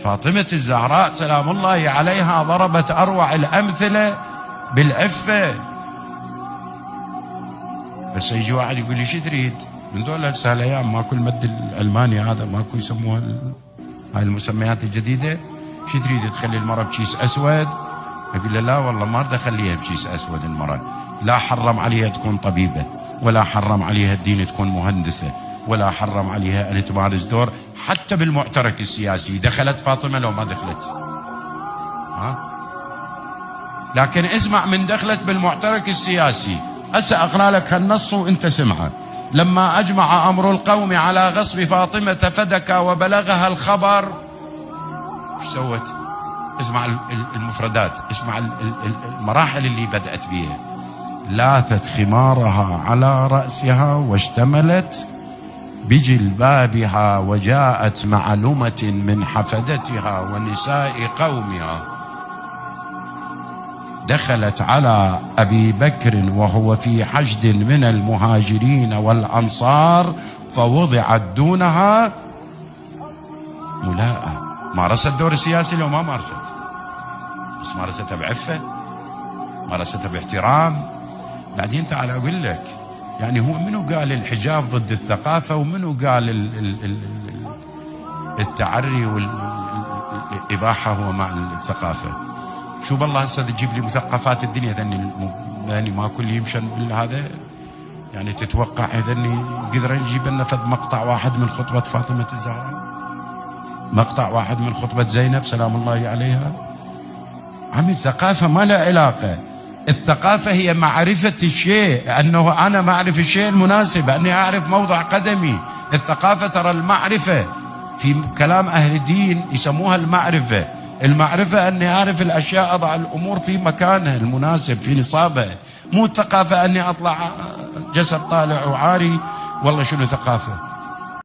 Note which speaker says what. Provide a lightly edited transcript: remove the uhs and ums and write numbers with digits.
Speaker 1: فاطمة الزهراء سلام الله عليها ضربت أروع الأمثلة بالعفة. بس يجي واحد يقول لي شو تريد من دول هسه الايام؟ ماكو المد الالماني هذا، ماكو يسموها هاي المسميات الجديده. شو تريد تخلي المراه بشيس اسود؟ اقول له لا والله ما اريد اخليها بشيس اسود. المراه لا حرم عليها تكون طبيبه، ولا حرم عليها الدين تكون مهندسه، ولا حرم عليها ان تمارس دور حتى بالمعترك السياسي. دخلت فاطمه لو ما دخلت؟ لكن اسمع، من دخلت بالمعترك السياسي. هسه اقرا لك هالنص وانت سمعه. لما اجمع امر القوم على غصب فاطمه فدكا وبلغها الخبر، ايش سوت؟ اسمع المفردات، اسمع المراحل اللي بدات بيها. لاثت خمارها على راسها واشتملت بجلبابها، وجاءت معلومه من حفدتها ونساء قومها. دخلت على أبي بكر وهو في حشد من المهاجرين والأنصار، فوضعت دونها ملاءة. مارست الدور السياسي لو ما مارست، بس مارستها بعفة، مارستها باحترام. بعدين تعال أقول لك، يعني هو منو قال الحجاب ضد الثقافة، ومنو قال التعري والإباحة هو مع الثقافة؟ شو بالله هسه تجيب لي مثقفات الدنيا ذني ما كل يمشن بالهذا؟ يعني تتوقع ذني قدر يجيب لنا فد مقطع واحد من خطبة فاطمة الزهراء، مقطع واحد من خطبة زينب سلام الله عليها؟ عمي الثقافة ما لها علاقة. الثقافة هي معرفة الشيء، أنه أنا معرف الشيء المناسب، أني أعرف موضع قدمي. الثقافة ترى المعرفة، في كلام أهل الدين يسموها المعرفة. المعرفة أني أعرف الأشياء، أضع الأمور في مكانها المناسب في نصابها. مو الثقافة أني أطلع جسد طالع وعاري. والله شنو ثقافة؟